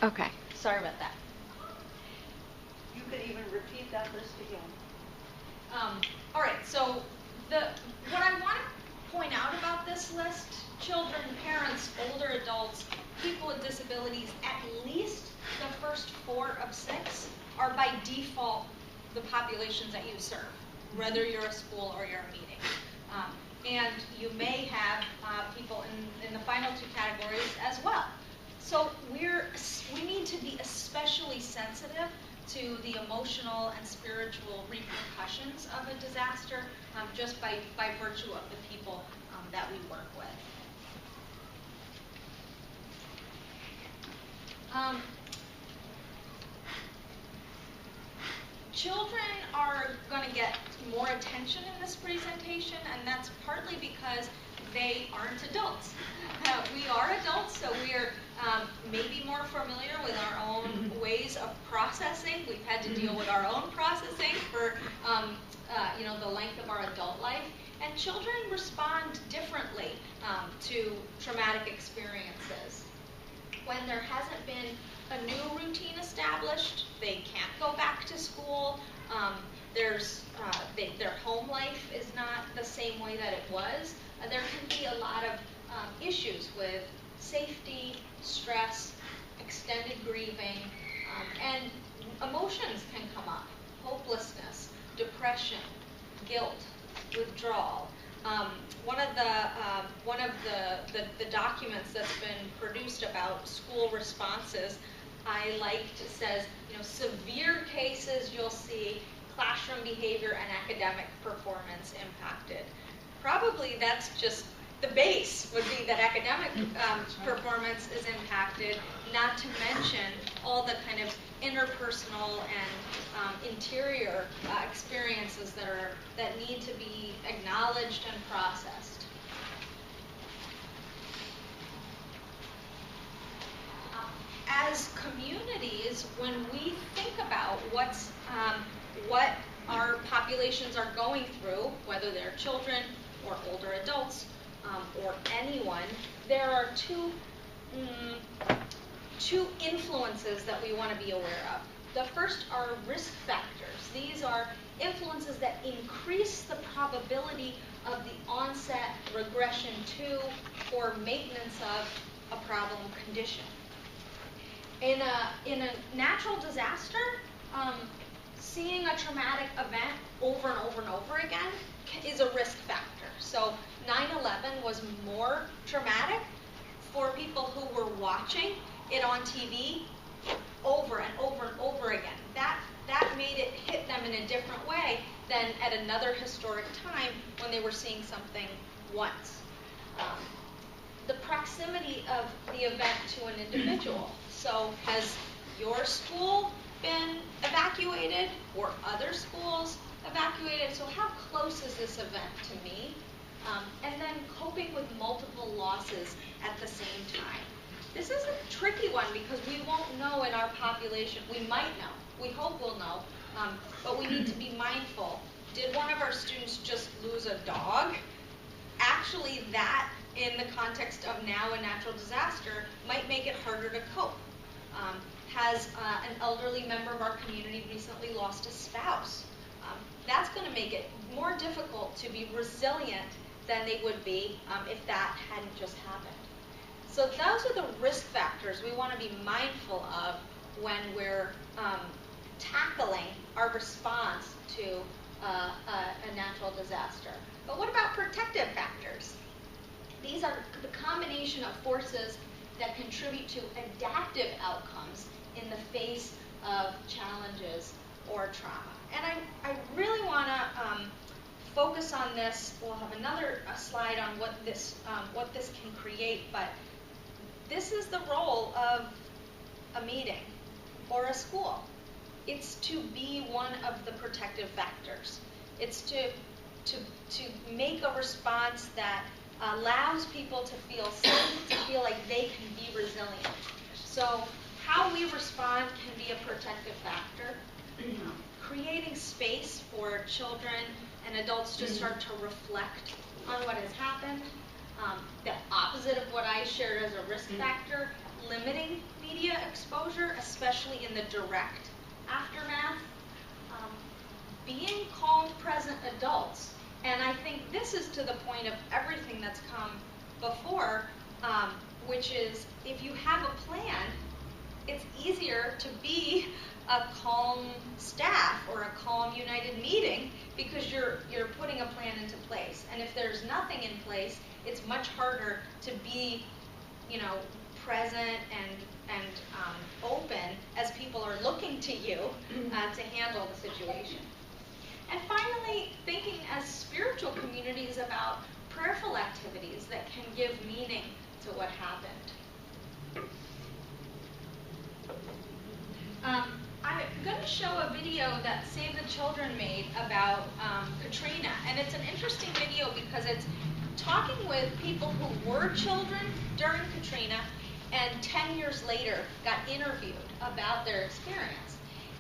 Okay, sorry about that. You could even repeat that list again. All right, so what I want to point out about this list, children, parents, older adults, people with disabilities, at least the first 4 of 6 are by default the populations that you serve, whether you're a school or you're a meeting. And you may have people in the final 2 categories as well. So we need to be especially sensitive to the emotional and spiritual repercussions of a disaster, just by virtue of the people that we work with. Children are going to get more attention in this presentation, and that's partly because they aren't adults. We are adults, so we're maybe more familiar with our own ways of processing. We've had to deal with our own processing for the length of our adult life. And children respond differently to traumatic experiences. When there hasn't been a new routine established, they can't go back to school. Their home life is not the same way that it was. There can be a lot of issues with safety, stress, extended grieving, and emotions can come up: hopelessness, depression, guilt, withdrawal. One of the documents that's been produced about school responses I liked says, severe cases you'll see classroom behavior and academic performance impacted. Probably that's just the base, would be that academic performance is impacted, not to mention all the kind of interpersonal and interior experiences that need to be acknowledged and processed. As communities, when we think about what our populations are going through, whether they're children or older adults or anyone, there are two influences that we want to be aware of. The first are risk factors. These are influences that increase the probability of the onset, regression to, or maintenance of a problem condition. In a natural disaster, seeing a traumatic event over and over and over again is a risk factor. So 9/11 was more traumatic for people who were watching it on TV over and over and over again. That made it hit them in a different way than at another historic time when they were seeing something once. The proximity of the event to an individual. So has your school been evacuated or other schools evacuated? So how close is this event to me? And then coping with multiple losses at the same time. This is a tricky one because we won't know in our population. We might know. We hope we'll know. But we need to be mindful. Did one of our students just lose a dog? Actually, that, in the context of now a natural disaster, might make it harder to cope. Has an elderly member of our community recently lost a spouse? That's going to make it more difficult to be resilient than they would be if that hadn't just happened. So those are the risk factors we want to be mindful of when we're tackling our response to a natural disaster. But what about protective factors? These are the combination of forces that contribute to adaptive outcomes in the face of challenges or trauma. And I really want to focus on this. We'll have another slide on what this can create, but this is the role of a meeting or a school. It's to be one of the protective factors. It's to make a response that allows people to feel safe, to feel like they can be resilient. So how we respond can be a protective factor. Creating space for children and adults to start to reflect on what has happened. The opposite of what I shared as a risk factor, limiting media exposure, especially in the direct aftermath, being calm, present adults. And I think this is to the point of everything that's come before, which is if you have a plan, it's easier to be a calm staff or a calm united meeting because you're putting a plan into place. And if there's nothing in place, it's much harder to be, present and open as people are looking to you to handle the situation. And finally, thinking as spiritual communities about prayerful activities that can give meaning to what happened. I'm going to show a video that Save the Children made about Katrina. And it's an interesting video because it's talking with people who were children during Katrina and 10 years later got interviewed about their experience.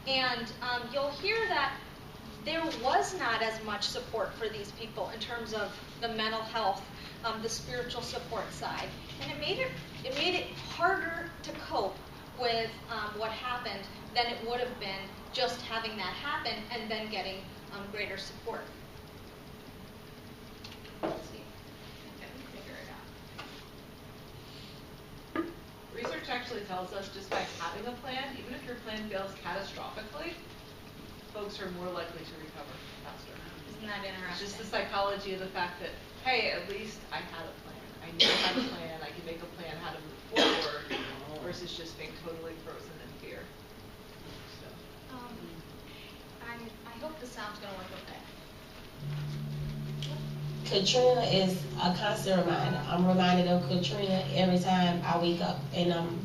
And you'll hear that there was not as much support for these people in terms of the mental health, the spiritual support side. And it made it harder to cope with what happened than it would have been just having that happen and then getting greater support. Let's see. I can figure it out. Research actually tells us just by having a plan, even if your plan fails catastrophically, folks are more likely to recover faster. Isn't that interesting? It's just the psychology of the fact that, hey, at least I had a plan. I knew I had a plan. I can make a plan how to move forward versus just being totally frozen in fear. So. I hope the sound's going to work okay. Katrina is a constant reminder. I'm reminded of Katrina every time I wake up and I'm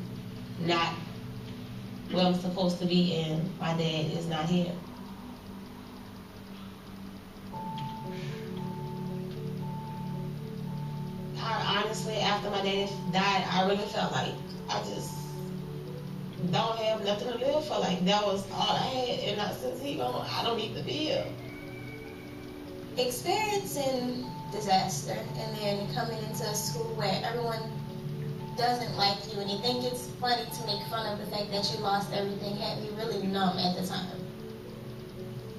not where I'm supposed to be and my dad is not here. Honestly, after my dad died, I really felt like I just don't have nothing to live for. Like, that was all I had, and not since he gone, I don't need to be here. Experiencing disaster and then coming into a school where everyone doesn't like you and you think it's funny to make fun of the fact that you lost everything had me really numb at the time.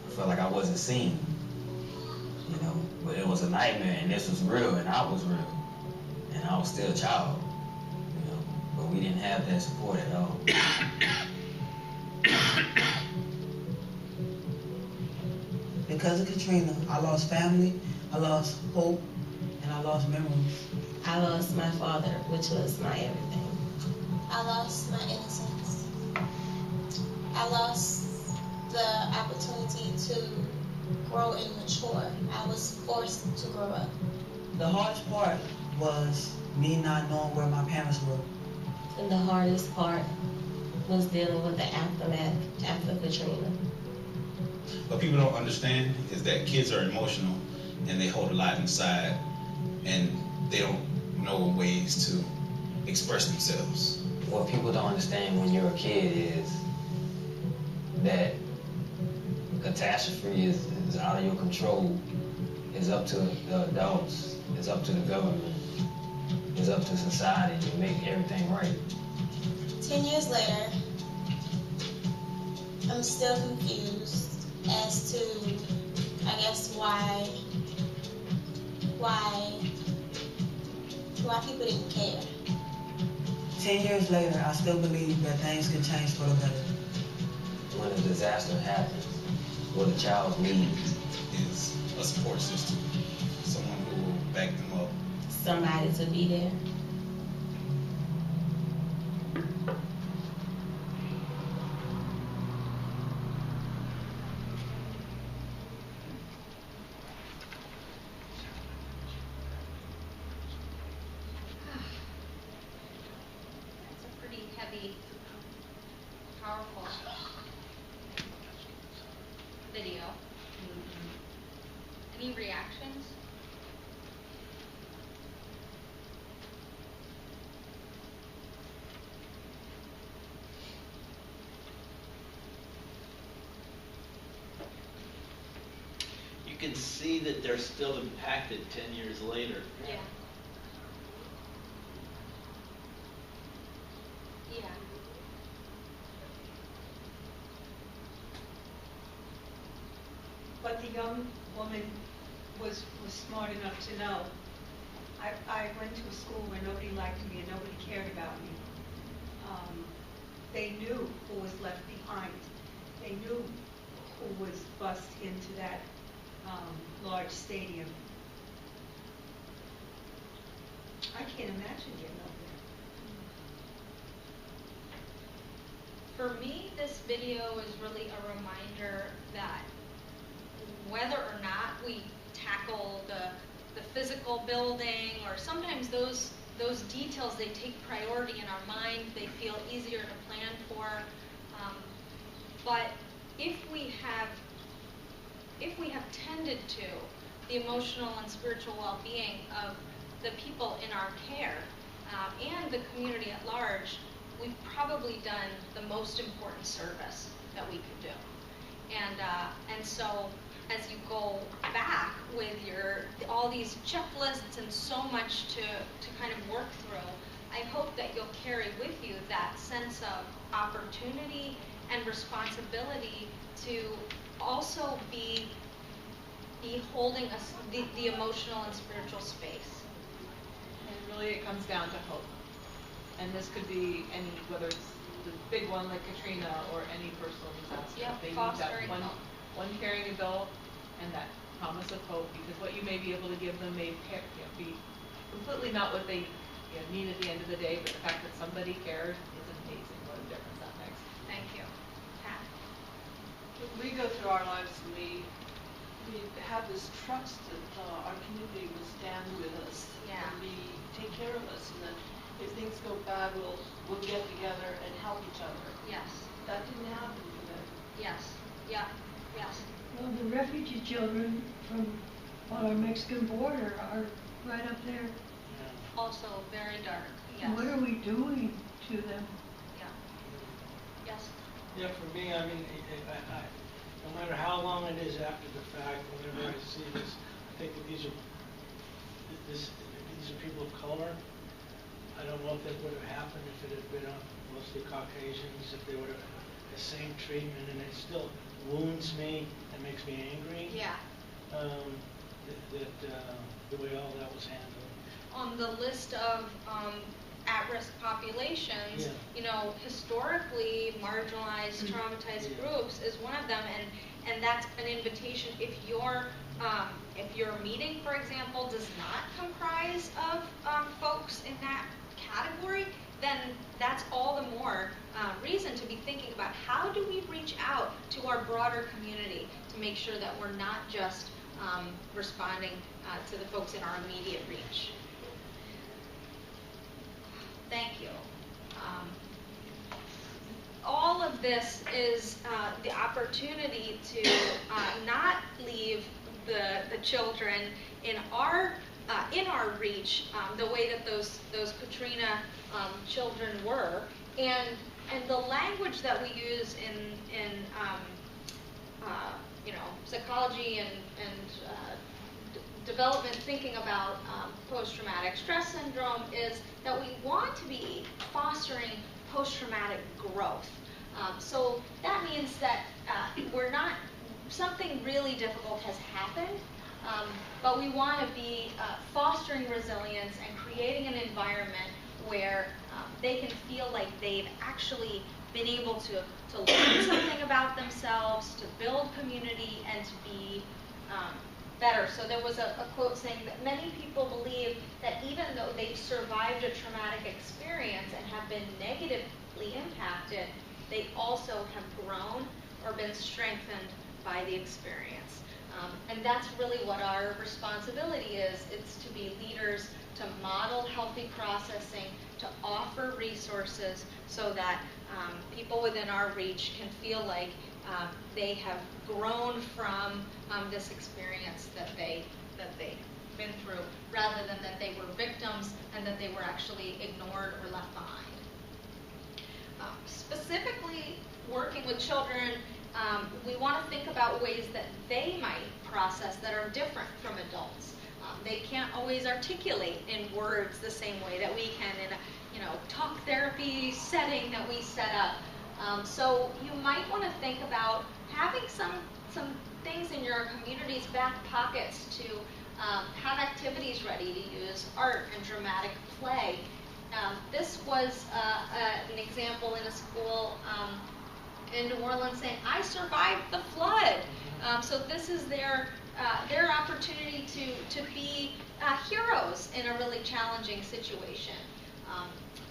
I felt like I wasn't seen, but it was a nightmare and this was real and I was real and I was still a child, but we didn't have that support at all. Because of Katrina, I lost family, I lost hope, and I lost memories. I lost my father, which was my everything. I lost my innocence. I lost the opportunity to grow and mature. I was forced to grow up. The hardest part was me not knowing where my parents were. And the hardest part was dealing with the aftermath after Katrina. What people don't understand is that kids are emotional and they hold a lot inside and they don't know ways to express themselves. What people don't understand when you're a kid is that catastrophe is out of your control. It's up to the adults, it's up to the government, it's up to society to make everything right. 10 years later, I'm still confused as to, I guess, why people didn't care. 10 years later, I still believe that things can change for the better. When a disaster happens, what a child needs Is a support system, someone who will back them up. Somebody to be there. It's a pretty heavy, powerful video. Any reactions? You can see that they're still impacted 10 years later. Yeah. Yeah. But the young woman was smart enough to know. I went to a school where nobody liked me and nobody cared about me. They knew who was left behind. They knew who was bussed into that large stadium. I can't imagine getting over there. For me, this video is really a reminder that whether or not we tackle the physical building, or sometimes those details, they take priority in our mind, they feel easier to plan for. But if we have tended to the emotional and spiritual well-being of the people in our care and the community at large, we've probably done the most important service that we could do. And so as you go back with all these checklists and so much to kind of work through, I hope that you'll carry with you that sense of opportunity and responsibility to also be holding the emotional and spiritual space. And really it comes down to hope. And this could be any, whether it's the big one like Katrina or any personal disaster. Yep, they need fostering that one caring adult and that promise of hope, because what you may be able to give them may be completely not what they need at the end of the day, but the fact that somebody cared is amazing. What a difference that makes. Thank you. Pat? We go through our lives and we have this trust that our community will stand with us and take care of us, and that if things go bad, we'll get together and help each other. Yes. That didn't happen for them. Yes. Yeah. Yes. Well, the refugee children from on our Mexican border are right up there. Also very dark. Yes. What are we doing to them? Yeah. Yes. Yeah, for me, I mean, I no matter how long it is after the fact, whenever I see this, I think that these are people of color. I don't know if that would have happened if it had been mostly Caucasians, if they would have the same treatment, and it still wounds me and makes me angry. Yeah. The way all that was handled. On the list of at-risk populations, historically marginalized, traumatized groups is one of them, and that's an invitation. If your meeting, for example, does not comprise of folks in that category, then that's all the more reason to be thinking about how do we reach out to our broader community to make sure that we're not just responding to the folks in our immediate reach. Thank you. All of this is the opportunity to not leave the children in our reach the way that those Katrina children were, and the language that we use in psychology and development, thinking about post-traumatic stress syndrome, is that we want to be fostering post-traumatic growth. So that means that something really difficult has happened, but we want to be fostering resilience and creating an environment where they can feel like they've actually been able to learn something about themselves, to build community, and to be better. So there was a quote saying that many people believe that even though they've survived a traumatic experience and have been negatively impacted, they also have grown or been strengthened by the experience. And that's really what our responsibility is. It's to be leaders, to model healthy processing, to offer resources so that people within our reach can feel like they have grown from this experience that they've been through, rather than that they were victims and that they were actually ignored or left behind. Specifically working with children, we want to think about ways that they might process that are different from adults. They can't always articulate in words the same way that we can in a talk therapy setting that we set up. So you might want to think about having some things in your community's back pockets to have activities ready to use art and dramatic play. This was an example in a school in New Orleans saying, I survived the flood. So this is their opportunity to be heroes in a really challenging situation.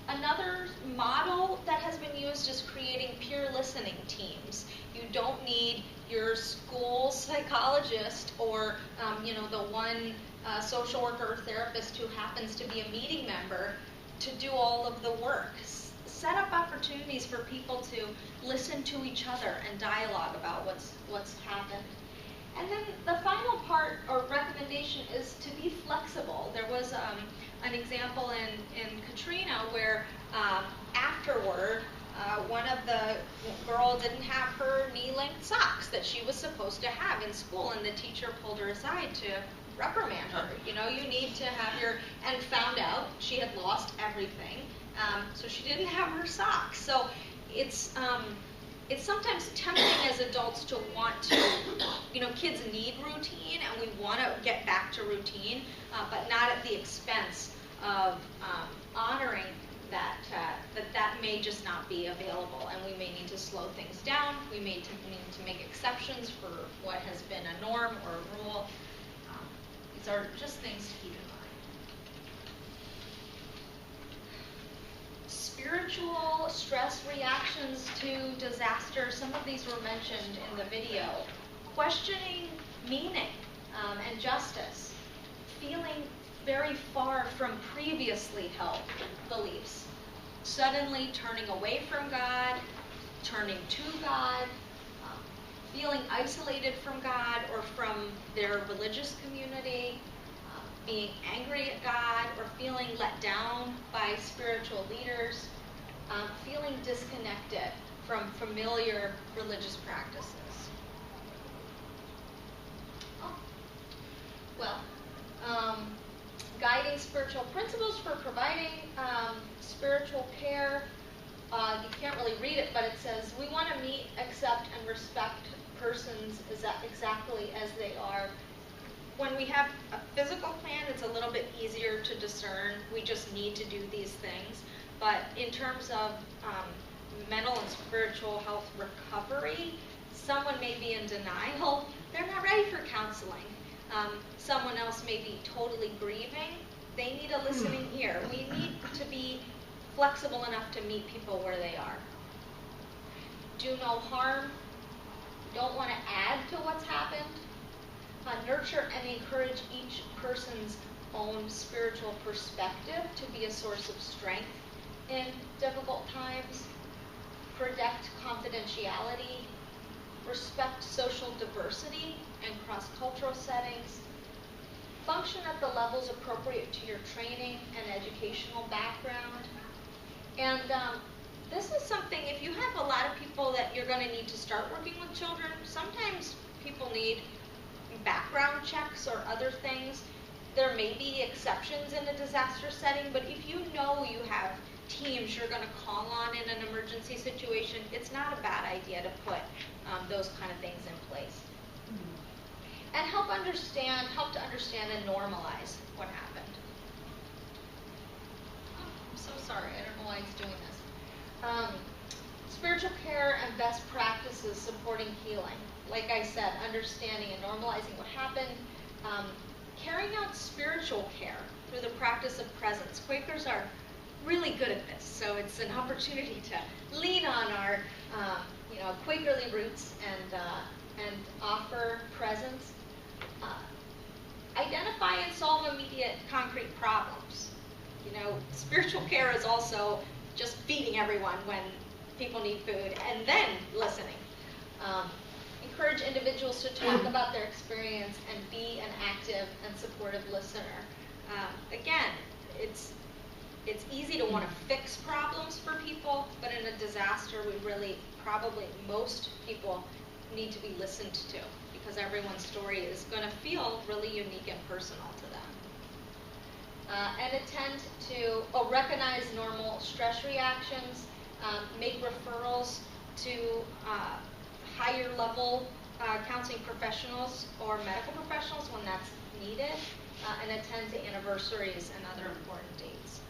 Another model that has been used is creating peer listening teams. You don't need your school psychologist or the one social worker or therapist who happens to be a meeting member to do all of the work. Set up opportunities for people to listen to each other and dialogue about what's happened. And then the final part or recommendation is to be flexible. There was an example in Katrina where afterward, one of the girl didn't have her knee-length socks that she was supposed to have in school, and the teacher pulled her aside to reprimand her. You need to have and found out she had lost everything, so she didn't have her socks. So it's sometimes tempting as adults to want to, kids need routine, and we want to get back to routine, but not at the expense of honoring that may just not be available, and we may need to slow things down. We may need to make exceptions for what has been a norm or a rule. These are just things to keep in mind. Spiritual stress reactions to disaster. Some of these were mentioned in the video. Questioning meaning and justice. Feeling very far from previously held beliefs. Suddenly turning away from God, turning to God, feeling isolated from God or from their religious community, being angry at God or feeling let down by spiritual leaders, feeling disconnected from familiar religious practices. Guiding spiritual principles for providing spiritual care. You can't really read it, but it says, we want to meet, accept, and respect persons exactly as they are. When we have a physical plan, it's a little bit easier to discern. We just need to do these things. But in terms of mental and spiritual health recovery, someone may be in denial. They're not ready for counseling. Someone else may be totally grieving. They need a listening ear. We need to be flexible enough to meet people where they are. Do no harm. Don't want to add to what's happened. Nurture and encourage each person's own spiritual perspective to be a source of strength in difficult times. Protect confidentiality. Respect social diversity and cross-cultural settings. Function at the levels appropriate to your training and educational background. And this is something, if you have a lot of people that you're going to need to start working with children, sometimes people need background checks or other things. There may be exceptions in a disaster setting, but if you know you have teams you're going to call on in an emergency situation, it's not a bad idea to put those kind of things in place. And help to understand and normalize what happened. Oh, I'm so sorry, I don't know why it's doing this. Spiritual care and best practices supporting healing. Like I said, understanding and normalizing what happened. Carrying out spiritual care through the practice of presence. Quakers are really good at this, so it's an opportunity to lean on our Quakerly roots and offer presence. Identify and solve immediate concrete problems. Spiritual care is also just feeding everyone when people need food and then listening. Encourage individuals to talk about their experience and be an active and supportive listener. Again, it's easy to want to fix problems for people, but in a disaster, most people need to be listened to because everyone's story is going to feel really unique and personal to them. And attend to recognize normal stress reactions, make referrals to higher level counseling professionals or medical professionals when that's needed, and attend to anniversaries and other important dates.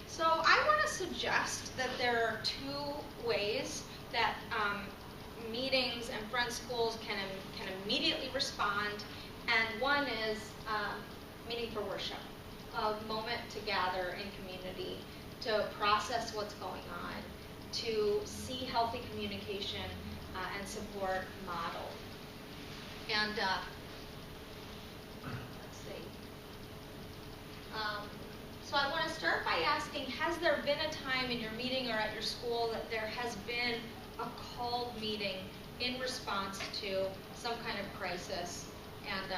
So I want to suggest that there are two ways that meetings and friend schools can immediately respond, and one is meeting for worship, a moment to gather in community, to process what's going on, to see healthy communication and support modeled. And let's see. So I want to start by asking, has there been a time in your meeting or at your school that there has been a called meeting in response to some kind of crisis, and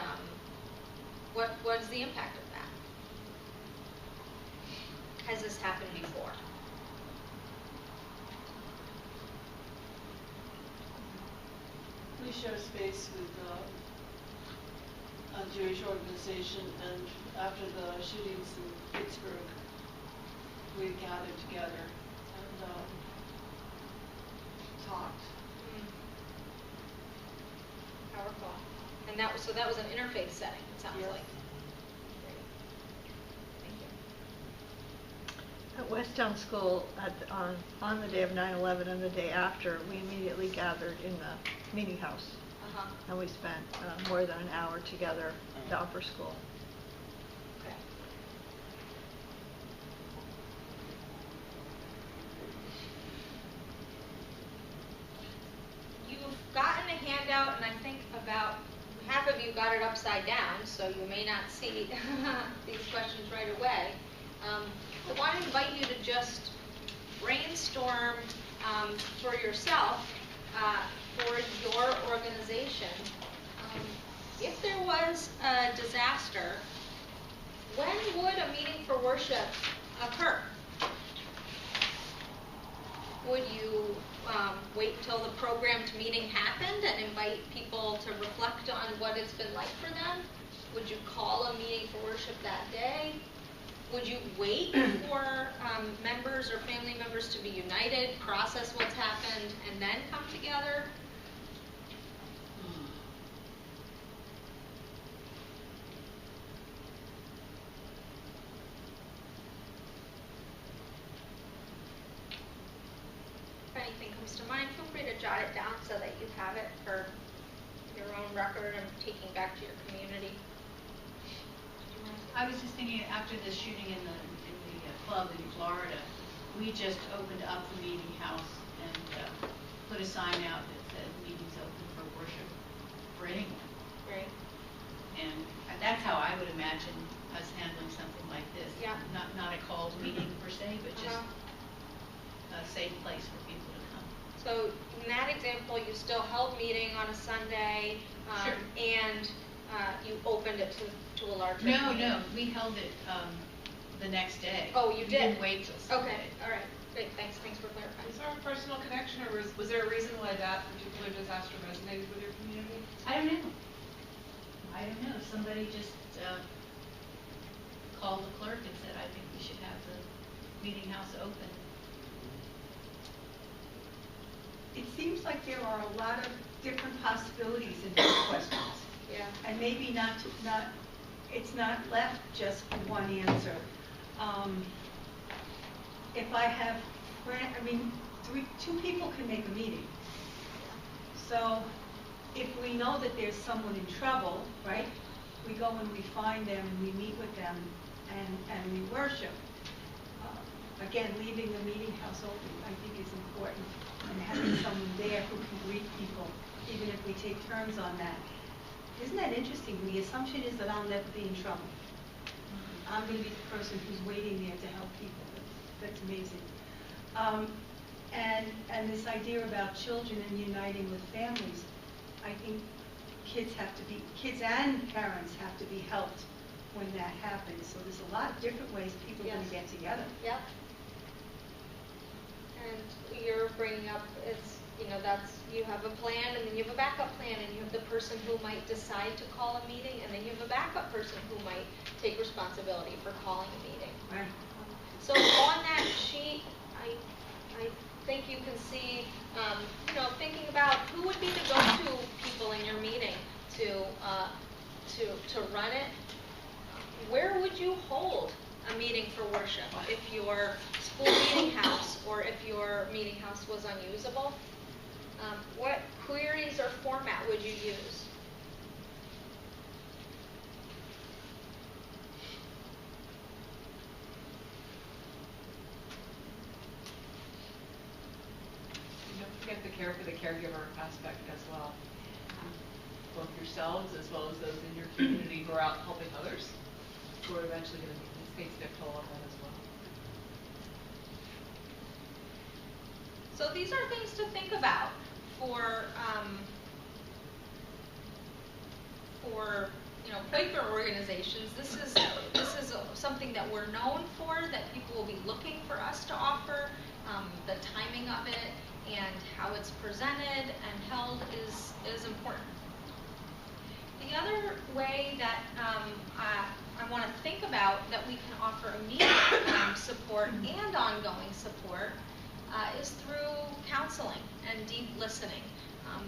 what is the impact of that? Has this happened before? We share space with a Jewish organization, and after the shootings in Pittsburgh, we gathered together and talked. Powerful. And that was, so that was an interfaith setting, it sounds Yes. like. Great. Thank you. At Westtown School, on the day of 9/11 and the day after, we immediately gathered in the meeting house. And we spent more than an hour together at the upper school. Okay. You've gotten a handout, and I think about half of you got it upside down, so you may not see these questions right away. I want to invite you to just brainstorm for yourself, for your organization. If there was a disaster, when would a meeting for worship occur? Would you wait till the programmed meeting happened and invite people to reflect on what it's been like for them? Would you call a meeting for worship that day? Would you wait for members or family members to be united, process what's happened, and then come together? If anything comes to mind, feel free to jot it down so that you have it for your own record and taking back to your community. I was just thinking, after the shooting in the club in Florida, we just opened up the meeting house and put a sign out that said meetings open for worship for anyone. Right. And that's how I would imagine us handling something like this. Yeah. Not a called meeting per se, but just a safe place for people to come. So in that example, you still held meeting on a Sunday, Sure. and you opened it to a larger No, community. no, we held it the next day. Oh, you We did? didn't wait till Sunday. Okay, all right, great, thanks for clarifying. Is there a personal connection, or was there a reason why that particular disaster resonated with your community? I don't know. Somebody just called the clerk and said, I think we should have the meeting house open. It seems like there are a lot of different possibilities in these questions. Yeah. And maybe it's not left just one answer. If I have, two people can make a meeting. So if we know that there's someone in trouble, right, we go and we find them and we meet with them and we worship. Again, leaving the meeting house open, I think, is important, and having someone there who can greet people, even if we take turns on that. Isn't that interesting? The assumption is that I'll never be in trouble. I'm going to be the person who's waiting there to help people. That's amazing. And this idea about children and uniting with families, I think kids and parents have to be helped when that happens. So there's a lot of different ways people are going to get together. Yep. And you're bringing up, you have a plan, and then you have a backup plan, and you have the person who might decide to call a meeting, and then you have a backup person who might take responsibility for calling a meeting. Right. So on that sheet, I think if you can see, thinking about who would be the go-to people in your meeting to run it. Where would you hold a meeting for worship if your school meeting house or if your meeting house was unusable? What queries or format would you use? Don't forget the care for the caregiver aspect as well. Both yourselves as well as those in your community who are out helping others, who are eventually going to face their toll on that as well. So these are things to think about for Quaker organizations. This is something that we're known for, that people will be looking for us to offer. The timing of it and how it's presented and held is important. The other way that I want to think about that we can offer immediate support and ongoing support is through counseling and deep listening.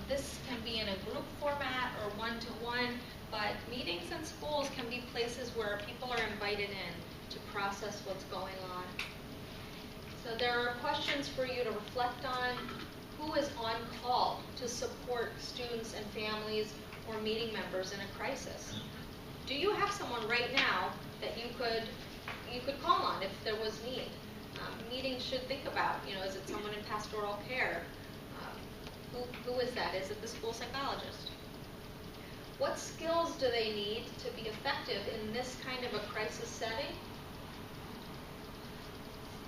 This can be in a group format or one-to-one, but meetings in schools can be places where people are invited in to process what's going on. So there are questions for you to reflect on. Who is on call to support students and families or meeting members in a crisis? Do you have someone right now that you could call on if there was need? Meetings should think about, is it someone in pastoral care? Who is that? Is it the school psychologist? What skills do they need to be effective in this kind of a crisis setting?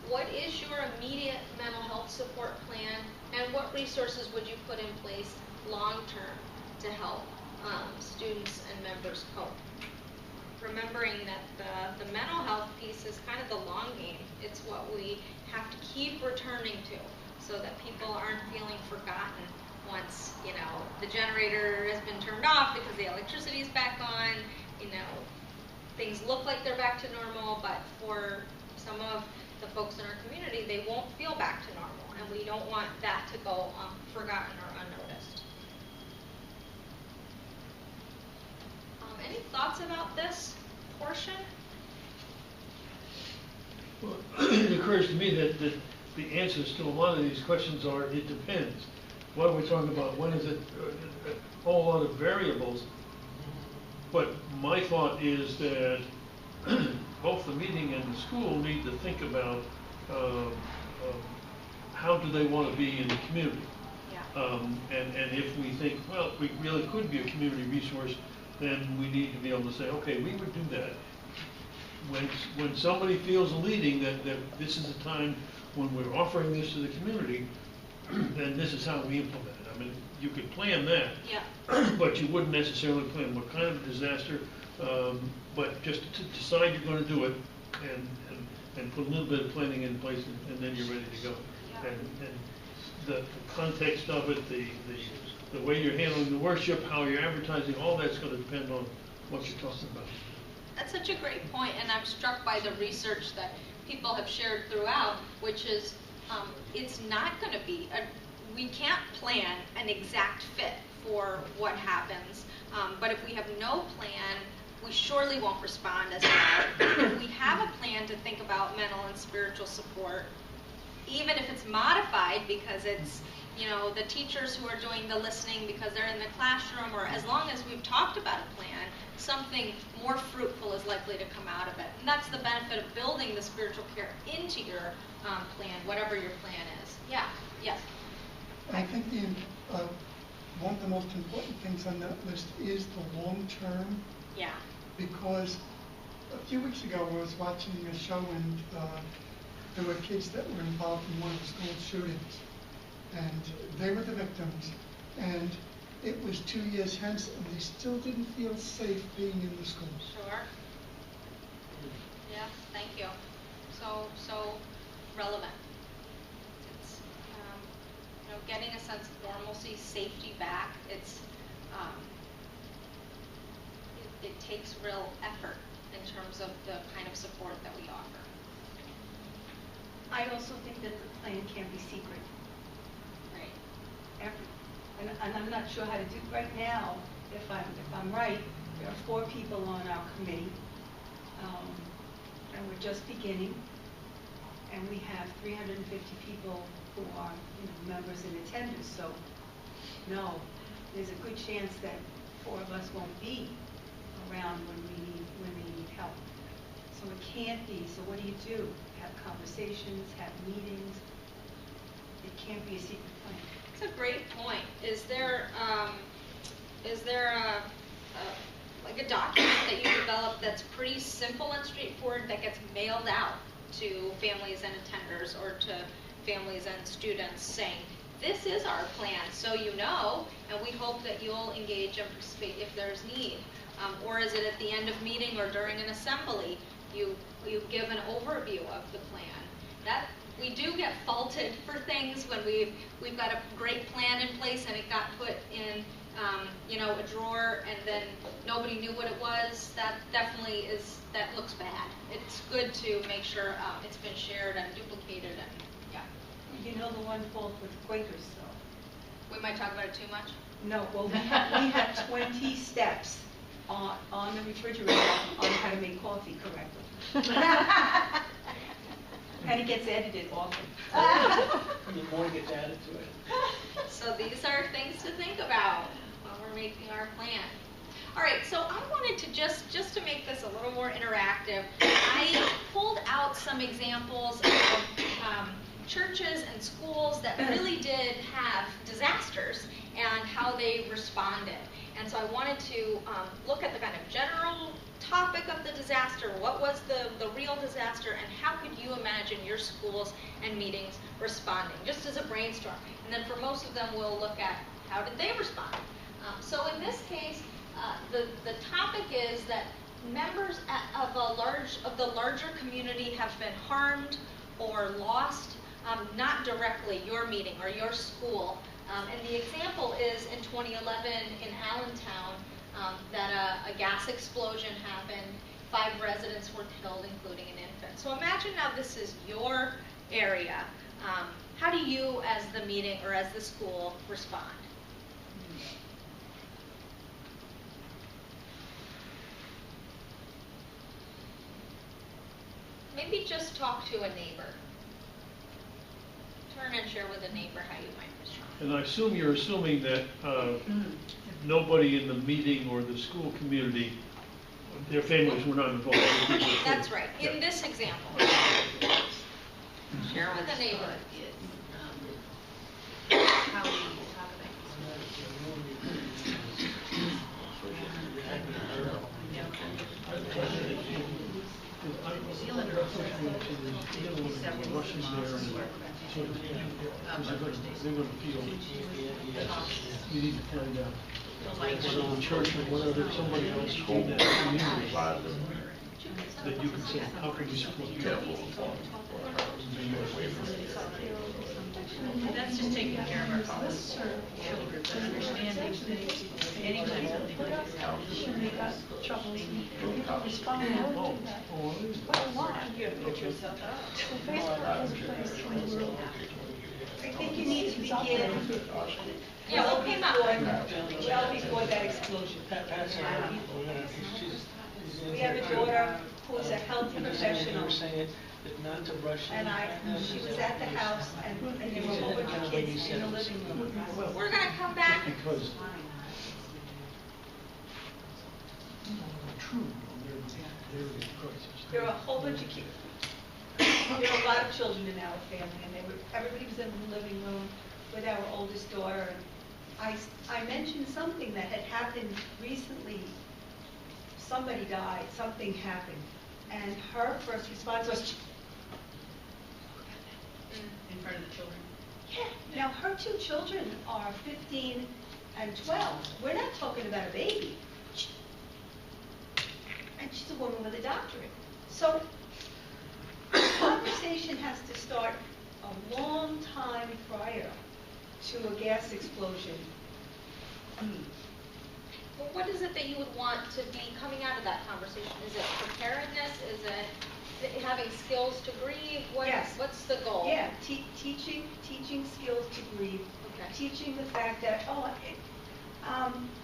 What is your immediate mental health support plan, and what resources would you put in place long-term to help students and members cope? Remembering that the mental health piece is kind of the long game. It's what we have to keep returning to so that people aren't feeling forgotten once, the generator has been turned off because the electricity is back on, things look like they're back to normal, but for some of the folks in our community, they won't feel back to normal, and we don't want that to go forgotten or unnoticed. Any thoughts about this portion? Well, it occurs to me that the answers to a lot of these questions are, it depends. What are we talking about? When is it? A whole lot of variables. But my thought is that both the meeting and the school need to think about how do they want to be in the community. Yeah. And if we think, well, we really could be a community resource, then we need to be able to say, okay, we would do that. When somebody feels a leading that this is a time when we're offering this to the community, then this is how we implement it. I mean, you could plan that, yeah. but you wouldn't necessarily plan what kind of disaster, but just to decide you're going to do it and put a little bit of planning in place, and then you're ready to go. Yeah. And the context of it, the way you're handling the worship, how you're advertising, all that's going to depend on what you're talking about. That's such a great point, and I'm struck by the research that people have shared throughout, which is it's not going to be, we can't plan an exact fit for what happens, but if we have no plan, we surely won't respond as well. If we have a plan to think about mental and spiritual support, even if it's modified because it's, the teachers who are doing the listening because they're in the classroom, or as long as we've talked about a plan, something more fruitful is likely to come out of it. And that's the benefit of building the spiritual care into your plan, whatever your plan is. Yeah, yes. I think one of the most important things on that list is the long term. Yeah. Because a few weeks ago I was watching a show and there were kids that were involved in one of the school shootings. And they were the victims. And it was 2 years hence and they still didn't feel safe being in the schools. Sure. Yeah, thank you. So relevant. It's, getting a sense of normalcy, safety back. It's, it takes real effort in terms of the kind of support that we offer. I also think that the plan can't be secret. and I'm not sure how to do, right now, if I'm right, there are 4 people on our committee, and we're just beginning, and we have 350 people who are, members and attenders, so, no, there's a good chance that 4 of us won't be around when they need help. So it can't be, so what do? Have conversations, have meetings, it can't be a secret plan. It's a great point. Is there like a document that you develop that's pretty simple and straightforward that gets mailed out to families and attenders or to families and students saying, this is our plan, so you know, and we hope that you'll engage and participate if there's need. Or is it at the end of meeting or during an assembly, you give an overview of the plan? That we do get faulted for things when we've got a great plan in place and it got put in a drawer and then nobody knew what it was. That definitely looks bad. It's good to make sure it's been shared and duplicated and You know the one fault with Quakers, though. We might talk about it too much? No, well, we have 20 steps on the refrigerator on how to make coffee correctly. And it gets edited often. The more gets added to it. So these are things to think about when we're making our plan. All right, so I wanted to just to make this a little more interactive, I pulled out some examples of churches and schools that really did have disasters and how they responded. And so I wanted to look at the kind of general topic of the disaster, what was the real disaster, and how could you imagine your schools and meetings responding, just as a brainstorm. And then for most of them, we'll look at how did they respond. So in this case, the topic is that members of the larger community have been harmed or lost, not directly your meeting or your school. And the example is in 2011 in Allentown that a gas explosion happened. 5 residents were killed, including an infant. So imagine now this is your area. How do you, as the meeting or as the school, respond? Maybe just talk to a neighbor. Turn and share with a neighbor how you might respond. And I assume you're assuming that nobody in the meeting or the school community, their families were not involved. That's right. In this example, share with a neighbor. How we They're going to feel you need to find out. So the church or whatever, somebody else in that community that you can say, how can we support you? That's just taking care of our policy. Children, but understanding anytime something like this happens. When they got trouble, people responded to that. Quite a lot. You have to put yourself out. So Facebook was a place where I think you need to begin Yeah, what came up? well before that explosion. We have a daughter who's a health professional, and she was at the house, and there were a whole bunch of kids in the living room. We're going to come back. Because There were a whole bunch of kids. There were a lot of children in our family, and everybody was in the living room with our oldest daughter. And I mentioned something that had happened recently. Somebody died, something happened, and her first response was, In front of the children. yeah. Now, her 2 children are 15 and 12. We're not talking about a baby. And she's a woman with a doctorate. So, the conversation has to start a long time prior to a gas explosion. Well, what is it that you would want to be coming out of that conversation? Is it preparedness? Is it having skills to grieve? Yes. What's the goal? Yeah, teaching skills to grieve. Okay. Teaching the fact that,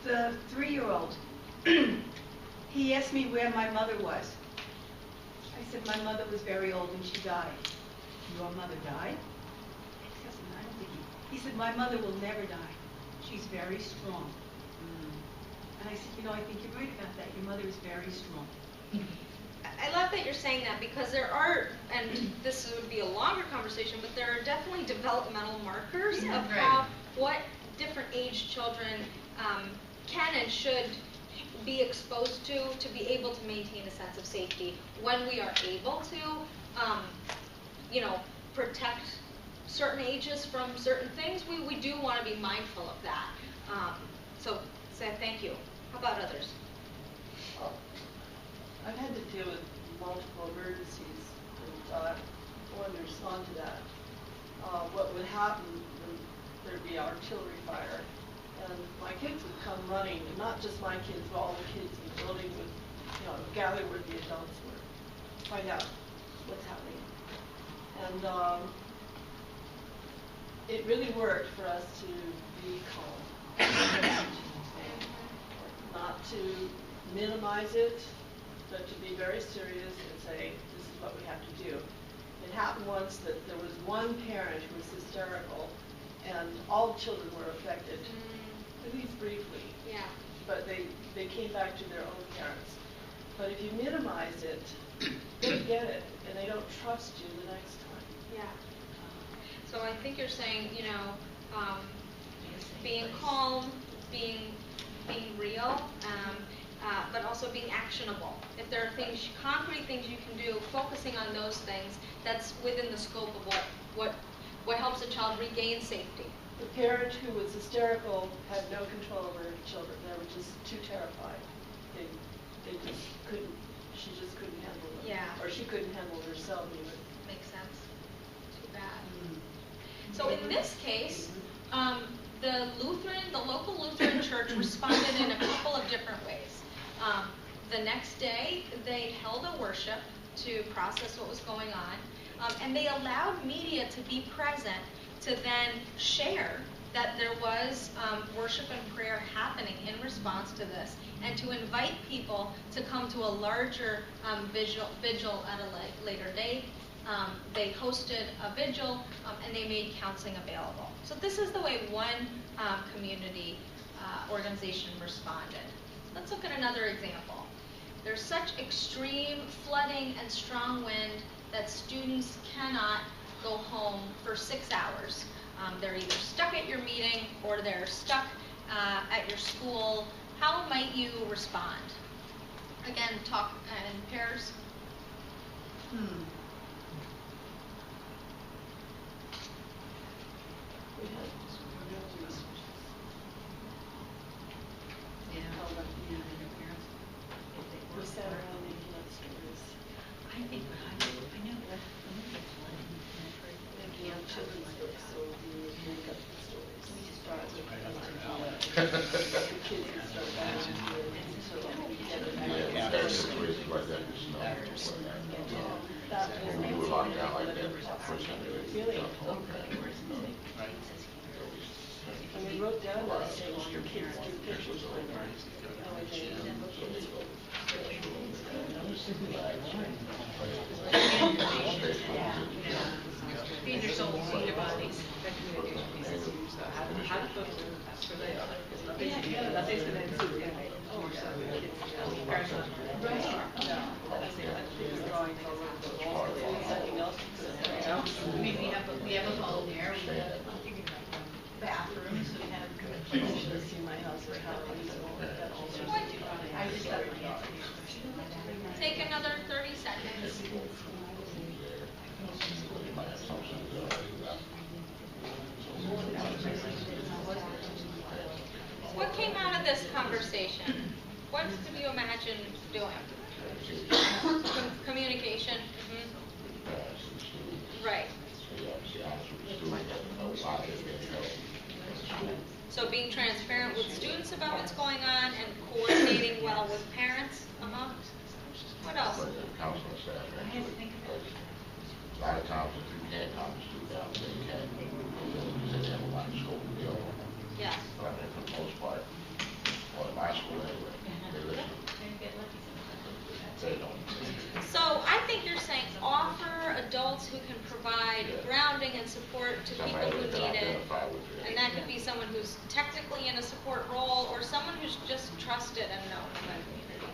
the 3-year-old, he asked me where my mother was. I said, my mother was very old and she died. Your mother died? I said, I don't think he said, my mother will never die. She's very strong. And I said, I think you're right about that. Your mother is very strong. I love that you're saying that, because there are, and this would be a longer conversation, but there are definitely developmental markers Yeah, of right. what different age children can and should be exposed to be able to maintain a sense of safety. When we are able to, protect certain ages from certain things, we do want to be mindful of that. So thank you. How about others? I've had to deal with multiple emergencies, and I wanted to respond to that. What would happen when there'd be artillery fire, and my kids would come running, and not just my kids, but all the kids in the building would, gather where the adults were, find out what's happening. And it really worked for us to be calm, not to minimize it, but to be very serious and say, this is what we have to do. It happened once that there was one parent who was hysterical, and all the children were affected, at least briefly. Yeah. But they came back to their own parents. But if you minimize it, they get it, and they don't trust you the next time. Yeah. So I think you're saying, being calm, being real, but also being actionable. If there are things, concrete things you can do, focusing on those things, that's within the scope of what helps a child regain safety. The parent who was hysterical had no control over her children. They were just too terrified. They just couldn't, she just couldn't handle them. Yeah. Or she couldn't handle herself even. Makes sense. Too bad. So in this case, the local Lutheran church responded in a couple of different ways. The next day, they held a worship to process what was going on, and they allowed media to be present to then share that there was worship and prayer happening in response to this, and to invite people to come to a larger vigil at a later date. They hosted a vigil, and they made counseling available. So this is the way one community organization responded. Let's look at another example. There's such extreme flooding and strong wind that students cannot go home for 6 hours. They're either stuck at your meeting or they're stuck at your school. How might you respond? Again, talk in pairs. We sat around making up stories. I think I know that Making up children's books, so we would make up the stories. We just start with the kids would start back and so we get it. Yeah, that's situations like that, when we were locked down like that, first time they Really? jumped home. And we wrote down those things for kids to do pictures for them. Feed your soul, feed your bodies. How to cook for later. Nothing's going to ensue. Oh, so the kids, parents are drawing all over the walls. Something else. I mean, we have a hall there, we have bathrooms, we have. You should see my house or how I use it all. I just got Take another 30 seconds. What came out of this conversation? What do you imagine doing? Communication. Right. So being transparent with students about what's going on and coordinating well with parents. What else? But the counseling staff actually, a lot of times if you can't calm the student down, they can't, you say they have a lot of school to deal with. Yes. But I mean, for the most part, or in my school anyway, they listen. They don't. So I think you're saying offer adults who can provide grounding and support to people Somebody who that can need it. identify with you. And that could be someone who's technically in a support role or someone who's just trusted and known in the community.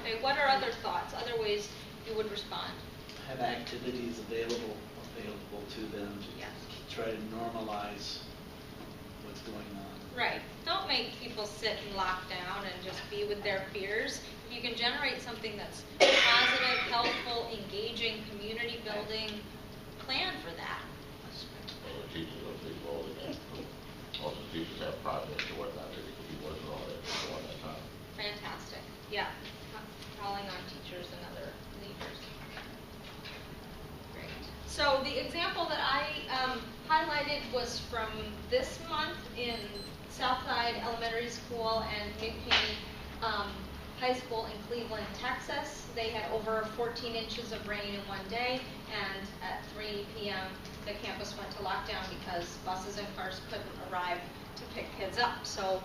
Okay, what are other thoughts, other ways you would respond? Have activities available to them to try to normalize what's going on. Right. Don't make people sit in lockdown and just be with their peers. If you can generate something that's positive, helpful, engaging, community building, plan for that. Well, the teachers are big role in that. Also, teachers have projects to work on, they could be working on it during that time. Fantastic. Yeah. Calling on teachers and other leaders. Great. So the example that I highlighted was from this month in Southside Elementary School and New Caney High School in Cleveland, Texas. They had over 14 inches of rain in one day, and at 3 p.m. the campus went to lockdown because buses and cars couldn't arrive to pick kids up. So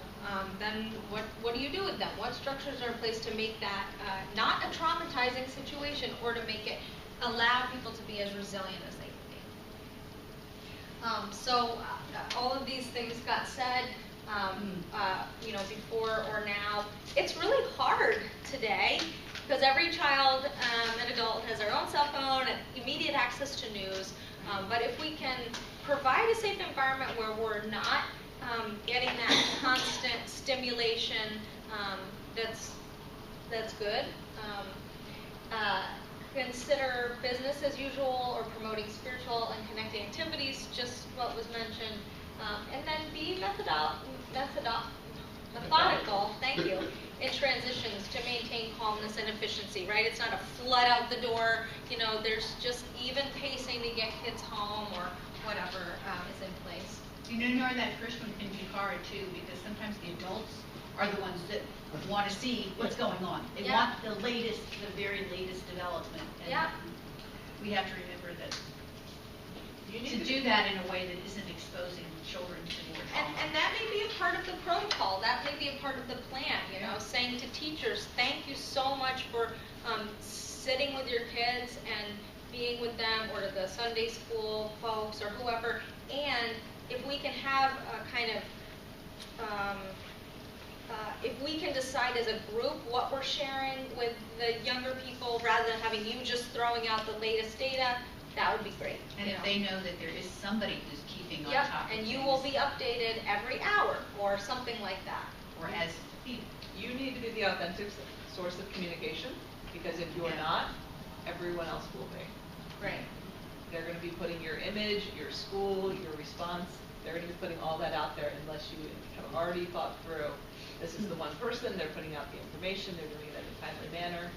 then what do you do with them? What structures are in place to make that not a traumatizing situation or to make it allow people to be as resilient as they can be? So all of these things got said. Before or now. It's really hard today because every child and adult has their own cell phone and immediate access to news. But if we can provide a safe environment where we're not getting that constant stimulation, that's good. Consider business as usual or promoting spiritual and connecting activities, just what was mentioned. And then be methodical, thank you, in transitions to maintain calmness and efficiency, right? It's not a flood out the door, there's just even pacing to get kids home or whatever is in place. Nora, that first one can be hard too, because sometimes the adults are the ones that want to see what's going on. They want the very latest development. And we have to remember that to do that in a way that isn't exposing children to more trauma. And that may be a part of the protocol. That may be a part of the plan, saying to teachers, thank you so much for sitting with your kids and being with them, or to the Sunday school folks or whoever. And if we can have a kind of, if we can decide as a group what we're sharing with the younger people rather than having you just throwing out the latest data, that would be great. And if they know that there is somebody who's keeping on top of and things. you will be updated every hour or something like that. Or as you need to be the authentic source of communication, because if you're not, everyone else will be. Right. They're going to be putting your image, your school, your response, they're going to be putting all that out there unless you have already thought through, this is the one person, they're putting out the information, they're doing it in a timely manner.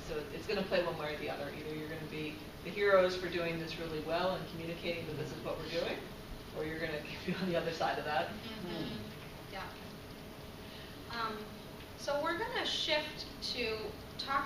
So it's going to play one way or the other. Either you're going to be the heroes for doing this really well and communicating that this is what we're doing, or you're going to be on the other side of that. Yeah. So we're going to shift to talking